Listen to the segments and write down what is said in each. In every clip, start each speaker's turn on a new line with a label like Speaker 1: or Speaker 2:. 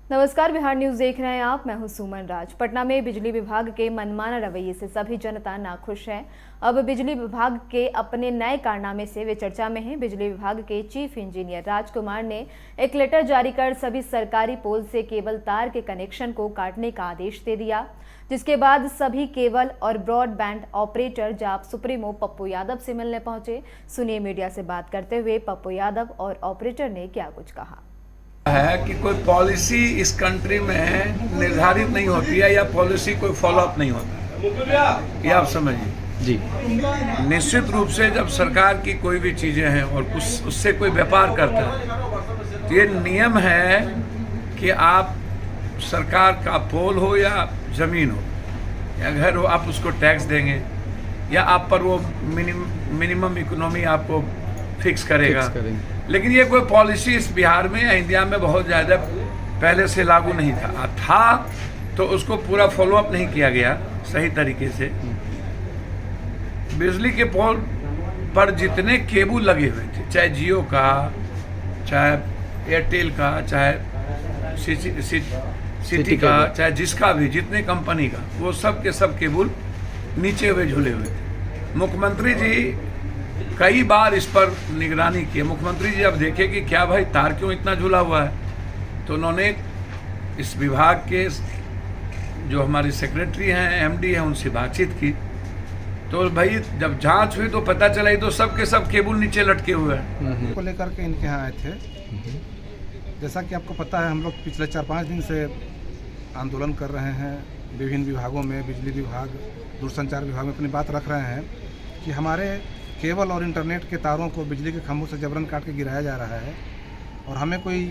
Speaker 1: नमस्कार, बिहार न्यूज देख रहे हैं आप। मैं हूं सुमन राज। पटना में बिजली विभाग के मनमाना रवैये से सभी जनता नाखुश है। अब बिजली विभाग के अपने नए कारनामे से वे चर्चा में हैं। बिजली विभाग के चीफ इंजीनियर राजकुमार ने एक लेटर जारी कर सभी सरकारी पोल से केबल तार के कनेक्शन को काटने का आदेश दे दिया, जिसके बाद सभी केबल और ब्रॉडबैंड ऑपरेटर जाप सुप्रीमो पप्पू यादव से मिलने पहुंचे। सुनिए मीडिया से बात करते हुए पप्पू यादव और ऑपरेटर ने क्या कुछ कहा।
Speaker 2: है कि कोई पॉलिसी इस कंट्री में निर्धारित नहीं होती है या पॉलिसी कोई फॉलोअप नहीं होता, ये आप समझिए
Speaker 3: जी।
Speaker 2: निश्चित रूप से जब सरकार की कोई भी चीजें हैं और उससे कोई व्यापार करता है तो ये नियम है कि आप सरकार का पोल हो या जमीन हो या घर हो, आप उसको टैक्स देंगे या आप पर वो मिनिमम इकोनॉमी आपको फिक्स करेगा। लेकिन ये कोई पॉलिसी इस बिहार में या इंडिया में बहुत ज़्यादा पहले से लागू नहीं था तो उसको पूरा फॉलोअप नहीं किया गया सही तरीके से। बिजली के पोल पर जितने केबल लगे हुए थे, चाहे जियो का, चाहे एयरटेल का, चाहे सिटी का, चाहे जिसका भी, जितने कंपनी का, वो सब के सब केबल नीचे हुए झूले हुए थे। मुख्यमंत्री जी कई बार इस पर निगरानी की। मुख्यमंत्री जी अब देखे कि क्या भाई तार क्यों इतना झूला हुआ है, तो उन्होंने इस विभाग के जो हमारे सेक्रेटरी हैं, एमडी हैं, उनसे बातचीत की। तो भाई जब जांच हुई तो पता चला तो सब के सब केबल नीचे लटके हुए हैं।
Speaker 4: को लेकर के इनके यहाँ आए थे। जैसा कि आपको पता है, हम लोग पिछले 4-5 दिन से आंदोलन कर रहे हैं। विभिन्न विभागों में, बिजली विभाग, दूरसंचार विभाग में अपनी बात रख रहे हैं कि हमारे केबल और इंटरनेट के तारों को बिजली के खंभों से जबरन काट के गिराया जा रहा है और हमें कोई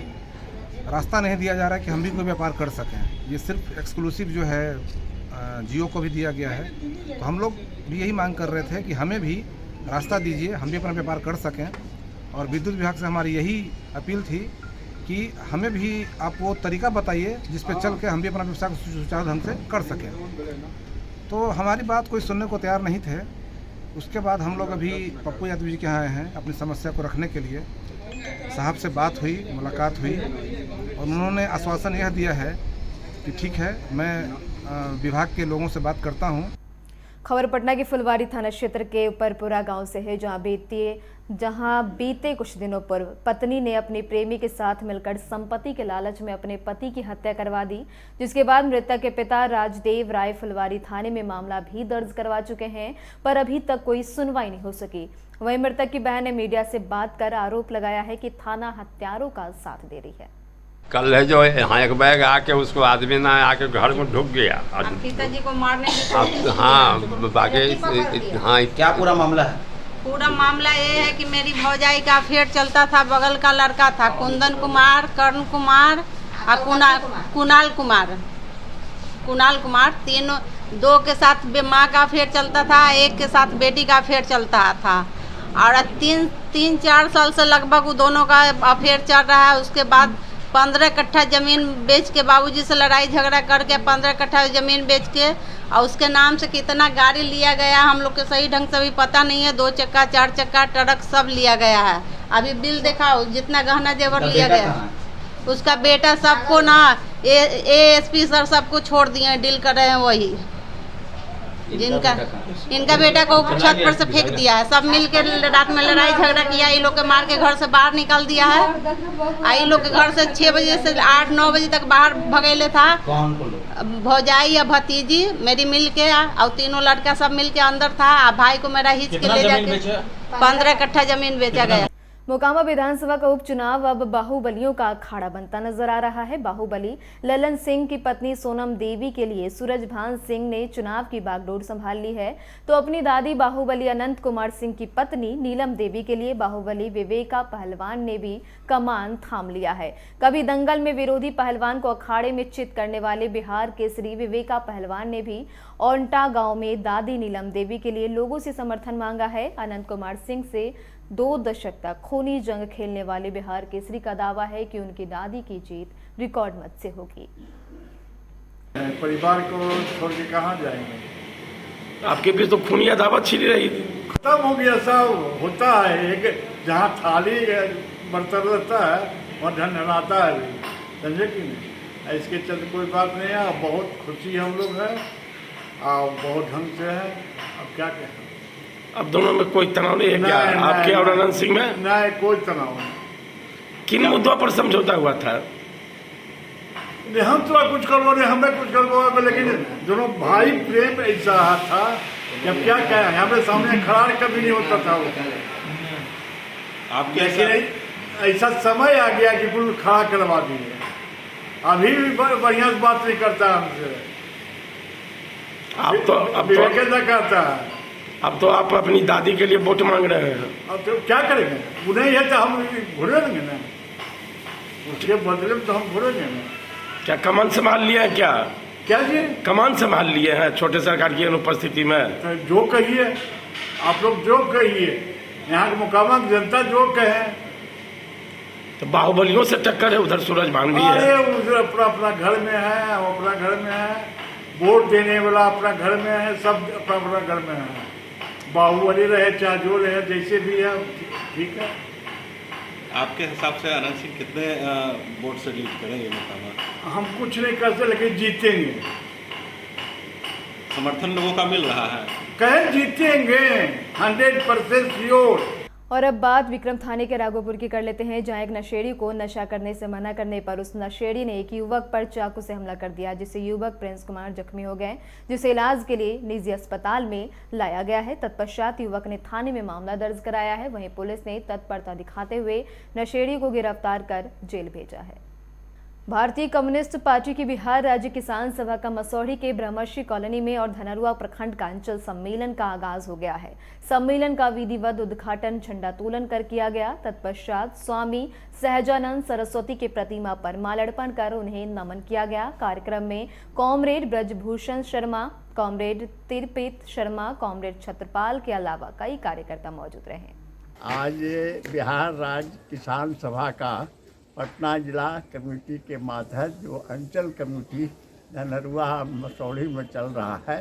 Speaker 4: रास्ता नहीं दिया जा रहा है कि हम भी कोई व्यापार कर सकें। ये सिर्फ एक्सक्लूसिव जो है जियो को भी दिया गया है। तो हम लोग भी यही मांग कर रहे थे कि हमें भी रास्ता दीजिए, हम भी अपना व्यापार कर सकें। और विद्युत विभाग से हमारी यही अपील थी कि हमें भी आप वो तरीका बताइए जिस पर चल के हम भी अपना व्यवसाय को सुचारू ढंग से कर सकें। तो हमारी बात कोई सुनने को तैयार नहीं थे। उसके बाद हम लोग अभी पप्पू यादव जी के यहाँ आए हैं अपनी समस्या को रखने के लिए। साहब से बात हुई, मुलाकात हुई और उन्होंने आश्वासन यह दिया है कि ठीक है, मैं विभाग के लोगों से बात करता हूँ।
Speaker 1: खबर पटना के फुलवारी थाना क्षेत्र के उपरपुरा गांव से है, जहां बीते कुछ दिनों पूर्व पत्नी ने अपने प्रेमी के साथ मिलकर संपत्ति के लालच में अपने पति की हत्या करवा दी, जिसके बाद मृतक के पिता राजदेव राय फुलवारी थाने में मामला भी दर्ज करवा चुके हैं, पर अभी तक कोई सुनवाई नहीं हो सकी। वहीं मृतक की बहन ने मीडिया से बात कर आरोप लगाया है कि थाना हत्यारों का साथ दे रही है।
Speaker 5: कल है जो यहाँ एक बैग आके उसको आदमी ना आके घर में ढुक गया और
Speaker 6: पिताजी को मारने की
Speaker 5: हाँ बाकी हाँ।
Speaker 3: क्या पूरा मामला है?
Speaker 6: पूरा मामला ये है कि मेरी भौजाई का अफेयर चलता था। बगल का लड़का था कुंदन कुमार, कर्ण कुमार और कुणाल कुमार, तीनों, दो के साथ माँ का अफेयर चलता था, एक के साथ बेटी का अफेयर चलता था। और 3-4 साल से लगभग वो दोनों का अफेयर चल रहा है। उसके बाद 15 कट्ठा ज़मीन बेच के, बाबूजी से लड़ाई झगड़ा करके 15 कट्ठा ज़मीन बेच के, और उसके नाम से कितना गाड़ी लिया गया हम लोग के सही ढंग से भी पता नहीं है। 2 चक्का, 4 चक्का, ट्रक सब लिया गया है। अभी बिल दिखाओ, जितना गहना जेवर लिया गया। उसका बेटा सबको ना ASP सर सबको छोड़ दिए, डील कर रहे हैं वही। इनका बेटा को छत पर से फेंक दिया है। सब मिल के रात में लड़ाई झगड़ा किया, ये लोग के मार के घर से बाहर निकाल दिया है। ये लोग के घर से 6 बजे से 8-9 बजे तक बाहर भगेले था। भौजाई या भतीजी मेरी मिल के और तीनों लड़का सब मिल के अंदर था। भाई को मेरा हिच के ले जाके 15 कट्ठा जमीन बेचा गया।
Speaker 1: मोकामा विधानसभा का उपचुनाव अब बाहुबलियों का अखाड़ा बनता नजर आ रहा है। बाहुबली ललन सिंह की पत्नी सोनम देवी के लिए सूरजभान सिंह ने चुनाव की बागडोर संभाल ली है, तो अपनी दादी बाहुबली अनंत कुमार सिंह की पत्नी नीलम देवी के लिए बाहुबली विवेका पहलवान ने भी कमान थाम लिया है। कभी दंगल में विरोधी पहलवान को अखाड़े में चित करने वाले बिहार केसरी विवेका पहलवान ने भी औंटा गांव में दादी नीलम देवी के लिए लोगों से समर्थन मांगा है। अनंत कुमार सिंह से 2 दशक तक खूनी जंग खेलने वाले बिहार केसरी का दावा है कि उनकी दादी की जीत रिकॉर्ड मत से होगी।
Speaker 7: परिवार को छोड़ के कहाँ जाएंगे?
Speaker 8: आपके भी तो खूनिया दावत छिड़ी रही थी।
Speaker 7: खत्म हो गया, सब होता है। एक जहाँ थाली बर्तन रहता है और धन रहता है, समझे कि नहीं? इसके चलते कोई बात नहीं है। बहुत खुशी हम लोग है और बहुत ढंग से है। अब क्या कहें,
Speaker 8: अब दोनों में कोई तनाव नहीं है क्या, आपके और अनंत सिंह में?
Speaker 7: नहीं, कोई तनाव नहीं।
Speaker 8: किन मुद्दों पर समझौता हुआ था?
Speaker 7: नहीं, हम तो कुछ करवा रहे, हमें कुछ करवा, लेकिन दोनों भाई प्रेम ऐसा था कि अब क्या कहें, हमारे सामने खड़ा कभी नहीं होता था वो। लेकिन ऐसा समय आ गया कि कुल खड़ा करवा दिए। अभी भी बढ़िया से बात नहीं करता हमसे।
Speaker 8: अब
Speaker 7: विवेकानंद कहता है
Speaker 8: अब तो आप अपनी दादी के लिए वोट मांग रहे हैं।
Speaker 7: अब तो क्या करेंगे, वो नहीं है तो हम घुरेंगे ना, उसके बदले में तो हम घुरेंगे ना।
Speaker 8: क्या कमान संभाल लिया है क्या?
Speaker 7: क्या जी,
Speaker 8: कमान संभाल लिए हैं छोटे सरकार की अनुपस्थिति में?
Speaker 7: तो जो कहिए आप लोग, जो कहिए, यहाँ के मुकामा की जनता जो कहे।
Speaker 8: तो बाहुबलियों से टक्कर है, उधर सूरज भान भी है।
Speaker 7: अरे उधर अपना अपना घर में है, वो अपना घर में है, वोट देने वाला अपना घर में है, सब अपना अपना घर में है। बाहुबली रहे चाहे जो रहे, जैसे भी है ठीक है।
Speaker 3: आपके हिसाब से अनंत सिंह कितने वोट से लीड करेंगे मुकामा?
Speaker 7: हम कुछ नहीं कर सकते, लेकिन जीतेंगे।
Speaker 3: समर्थन लोगों का मिल रहा है,
Speaker 7: कहें जीतेंगे 100% श्योर।
Speaker 1: और अब बात विक्रम थाने के राघोपुर की कर लेते हैं, जहां एक नशेड़ी को नशा करने से मना करने पर उस नशेड़ी ने एक युवक पर चाकू से हमला कर दिया, जिससे युवक प्रिंस कुमार जख्मी हो गए, जिसे इलाज के लिए निजी अस्पताल में लाया गया है। तत्पश्चात युवक ने थाने में मामला दर्ज कराया है। वहीं पुलिस ने तत्परता दिखाते हुए नशेड़ी को गिरफ्तार कर जेल भेजा है। भारतीय कम्युनिस्ट पार्टी की बिहार राज्य किसान सभा का मसौढ़ी के ब्रह्मश्री कॉलोनी में और धनरुआ प्रखंड का अंचल सम्मेलन का आगाज हो गया है। सम्मेलन का विधिवत उद्घाटन झंडोत्तोलन कर किया गया। तत्पश्चात स्वामी सहजानंद सरस्वती के प्रतिमा पर माल्यार्पण कर उन्हें नमन किया गया। कार्यक्रम में comrade Brajbhushan Sharma, comrade Tirpit Sharma, comrade Chhatrapal के अलावा कई कार्यकर्ता मौजूद रहे।
Speaker 9: आज बिहार राज्य किसान सभा का पटना जिला कमेटी के मातहत जो अंचल कमेटी धनरुआ मसौढ़ी में चल रहा है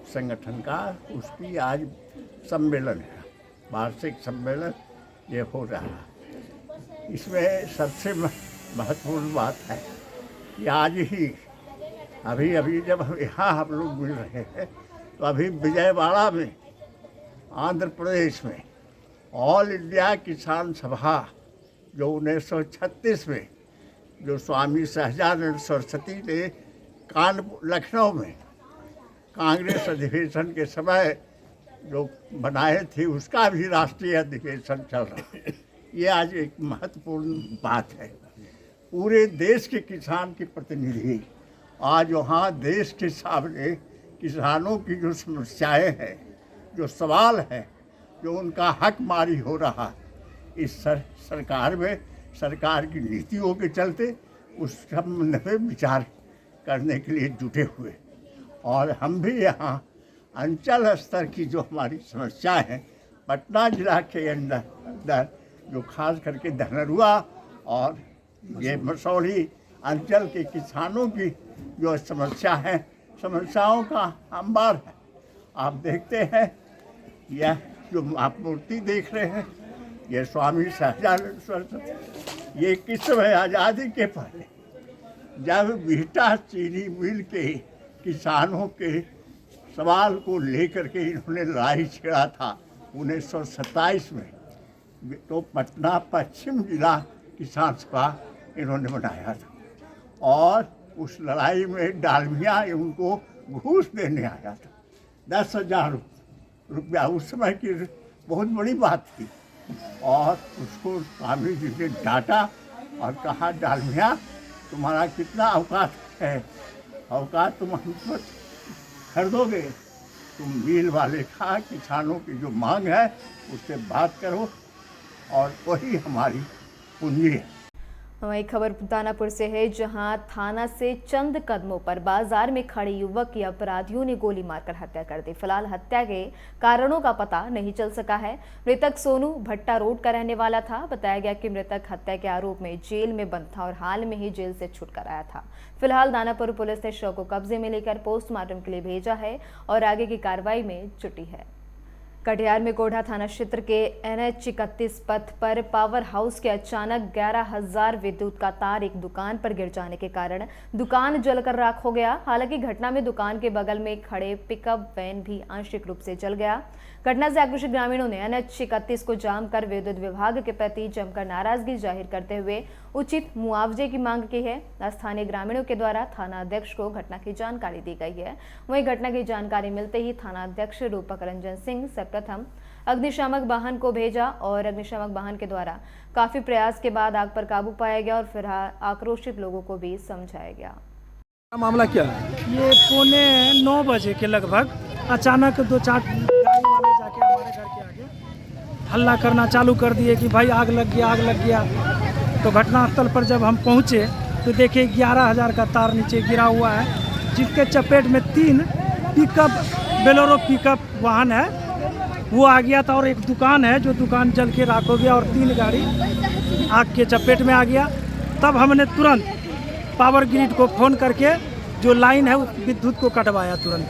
Speaker 9: संगठन का, उसकी आज सम्मेलन है, वार्षिक सम्मेलन ये हो रहा है। इसमें सबसे महत्वपूर्ण बात है कि आज ही अभी जब यहाँ हम लोग मिल रहे हैं, तो अभी विजयवाड़ा में आंध्र प्रदेश में ऑल इंडिया किसान सभा जो 1936 में जो स्वामी सहजानंद सरस्वती ने लखनऊ में कांग्रेस अधिवेशन के समय जो बनाए थे, उसका भी राष्ट्रीय अधिवेशन चल रहा है। ये आज एक महत्वपूर्ण बात है। पूरे देश के किसान के प्रतिनिधि आज वहाँ देश के सामने किसानों की जो समस्याएं हैं, जो सवाल हैं, जो उनका हक मारी हो रहा है, इस सरकार में सरकार की नीतियों के चलते उस संबंध में विचार करने के लिए जुटे हुए। और हम भी यहाँ अंचल स्तर की जो हमारी समस्या है पटना जिला के अंदर जो खास करके धनरुआ और ये मसौढ़ी अंचल के किसानों की जो समस्या है, समस्याओं का अंबार है। आप देखते हैं यह जो आप मूर्ति देख रहे हैं, ये स्वामी सहजानंद सरस्वती, ये किस समय आज़ादी के पहले जब बीटा चीनी मिल के किसानों के सवाल को लेकर के इन्होंने लड़ाई छेड़ा था 1927 में, तो पटना पश्चिम जिला किसान सभा इन्होंने बनाया था। और उस लड़ाई में डालमिया उनको घूस देने आया था 10,000 रुपया, उस समय की बहुत बड़ी बात थी। और उसको स्वामी जी ने डांटा और कहा, डालमिया तुम्हारा कितना औकात है, औकात तुम हमको खरीदोगे, तुम मिल वाले का किसानों की जो मांग है उससे बात करो, और वही हमारी पूंजी है।
Speaker 1: वही खबर दानापुर से है, जहां थाना से चंद कदमों पर बाजार में खड़े युवक की अपराधियों ने गोली मारकर हत्या कर दी। फिलहाल हत्या के कारणों का पता नहीं चल सका है। मृतक सोनू भट्टा रोड का रहने वाला था। बताया गया कि मृतक हत्या के आरोप में जेल में बंद था और हाल में ही जेल से छुटकर आया था। फिलहाल दानापुर पुलिस ने शव को कब्जे में लेकर पोस्टमार्टम के लिए भेजा है और आगे की कार्रवाई में जुटी है। कटिहार में कोढ़ा थाना क्षेत्र के NH 31 पथ पर पावर हाउस के अचानक 11,000 विद्युत का तार एक दुकान पर गिर जाने के कारण दुकान जलकर राख हो गया। हालांकि घटना में दुकान के बगल में खड़े पिकअप वैन भी आंशिक रूप से जल गया। घटना से आक्रोशित ग्रामीणों ने NH 31 को जाम कर विद्युत विभाग के प्रति जमकर नाराजगी जाहिर करते हुए उचित मुआवजे की मांग की है। स्थानीय ग्रामीणों के द्वारा थाना अध्यक्ष को घटना की जानकारी दी गई है। वहीं घटना की जानकारी मिलते ही थाना अध्यक्ष रूपक रंजन सिंह सर्वप्रथम अग्निशामक वाहन को भेजा और अग्निशामक वाहन के द्वारा काफी प्रयास के बाद आग पर काबू पाया गया और फिलहाल आक्रोशित लोगों को भी समझाया गया।
Speaker 10: मामला क्या है?
Speaker 8: ये 9:15 बजे के लगभग अचानक 2-4 गाड़ी वाले जाके हमारे घर के आगे हल्ला करना चालू कर दिए कि भाई आग लग गया, आग लग गया। तो घटनास्थल पर जब हम पहुंचे तो देखिए 11,000 का तार नीचे गिरा हुआ है, जिसके चपेट में 3 पिकअप बोलेरो पिकअप वाहन है वो आ गया था और एक दुकान है जो दुकान जल के राख हो गया और 3 गाड़ी आग के चपेट में आ गया। तब हमने तुरंत पावर ग्रिड को फोन करके जो लाइन है विद्युत को कटवाया तुरंत।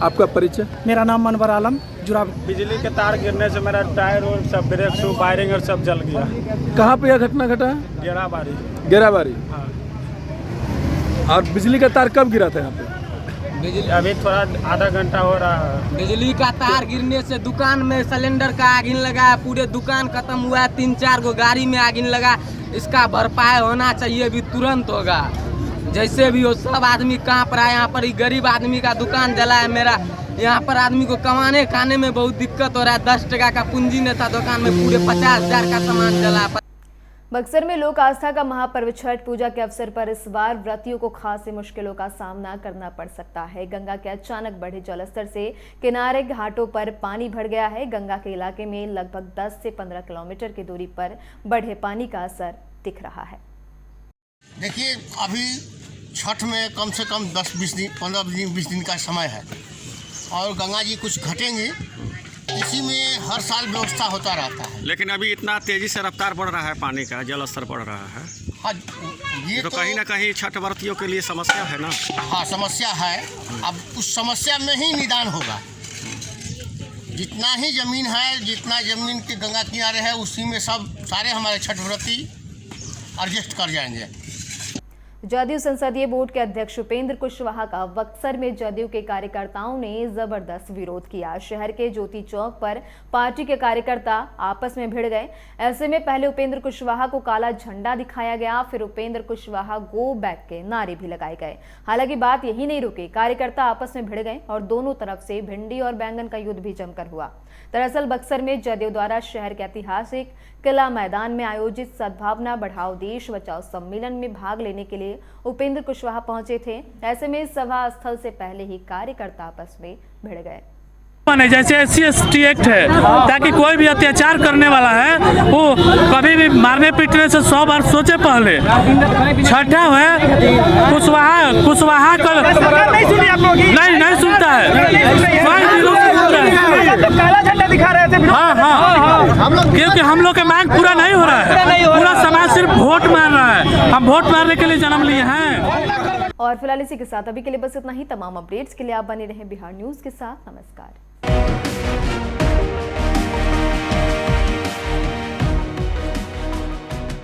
Speaker 10: आपका परिचय?
Speaker 8: मेरा नाम मनवर आलम जुराब। बिजली के तार गिरने से मेरा टायर और सब ब्रेक शू वायरिंग और सब जल गया।
Speaker 10: कहाँ पे यह घटना घटा है? गेराबारी।
Speaker 8: हाँ।
Speaker 10: और बिजली का तार कब गिरा था यहाँ पे?
Speaker 8: अभी थोड़ा आधा घंटा हो रहा है।
Speaker 11: बिजली का तार गिरने से दुकान में सिलेंडर का आगिन लगा, पूरे दुकान खत्म हुआ है। 3-4 गो गाड़ी में आगिन लगा। इसका भरपाई होना चाहिए, भी तुरंत होगा। जैसे भी हो सब आदमी कांप रहा है। यहाँ पर गरीब आदमी का दुकान जला है मेरा। यहाँ पर आदमी को कमाने खाने में बहुत दिक्कत हो रहा है। 10 टका का पूंजी नहीं था दुकान में, पूरे 50,000 का सामान जला।
Speaker 1: बक्सर में लोक आस्था का महापर्व छठ पूजा के अवसर पर इस बार व्रतियों को खासी मुश्किलों का सामना करना पड़ सकता है। गंगा के अचानक बढ़े जलस्तर से किनारे घाटों पर पानी भर गया है। गंगा के इलाके में लगभग 10 से 15 किलोमीटर की दूरी पर बढ़े पानी का असर दिख रहा है।
Speaker 12: देखिए, अभी छठ में कम से कम 10-20 दिन, 15-20 दिन का समय है और गंगा जी कुछ घटेंगे, इसी में हर साल व्यवस्था होता रहता है।
Speaker 13: लेकिन अभी इतना तेजी से रफ्तार बढ़ रहा है, पानी का जल स्तर बढ़ रहा है।
Speaker 12: हाँ, ये
Speaker 13: तो कहीं ना कहीं छठ व्रतियों के लिए समस्या है ना।
Speaker 12: हाँ, समस्या है। अब उस समस्या में ही निदान होगा। जितना ही जमीन है, जितना जमीन के गंगा किनारे है, उसी में सब सारे हमारे छठ व्रती एडजस्ट कर जाएंगे।
Speaker 1: जदयू संसदीय बोर्ड के अध्यक्ष उपेंद्र कुशवाहा का बक्सर में जदयू के कार्यकर्ताओं ने जबरदस्त विरोध किया। शहर के ज्योति चौक पर पार्टी के कार्यकर्ता आपस में भिड़ गए। ऐसे में पहले उपेंद्र कुशवाहा को काला झंडा दिखाया गया, फिर उपेंद्र कुशवाहा गो बैक के नारे भी लगाए गए। हालांकि बात यही नहीं रुकी, कार्यकर्ता आपस में भिड़ गए और दोनों तरफ से भिंडी और बैंगन का युद्ध भी जमकर हुआ। दरअसल बक्सर में जदयू द्वारा शहर के ऐतिहासिक किला मैदान में आयोजित सद्भावना बढ़ाओ देश बचाओ सम्मेलन में भाग लेने के लिए उपेंद्र कुशवाहा पहुंचे थे। ऐसे में सभा स्थल से पहले ही कार्यकर्ता आपस में भिड़ गए।
Speaker 8: जैसे SC/ST एक्ट है, ताकि कोई भी अत्याचार करने वाला है वो कभी भी मारने पीटने से 100 बार सोचे पहले। छठा है कुशवाहा कर नहीं सुनता है, काला झंडा दिखा रहे थे। हाँ, क्योंकि हम लोग के मांग पूरा नहीं हो रहा है। पूरा समाज सिर्फ वोट मार रहा है। हम वोट मारने के लिए जन्म लिए हैं।
Speaker 1: और फिलहाल इसी के साथ अभी के लिए बस इतना ही। तमाम अपडेट्स के लिए आप बने रहें बिहार न्यूज के साथ। नमस्कार।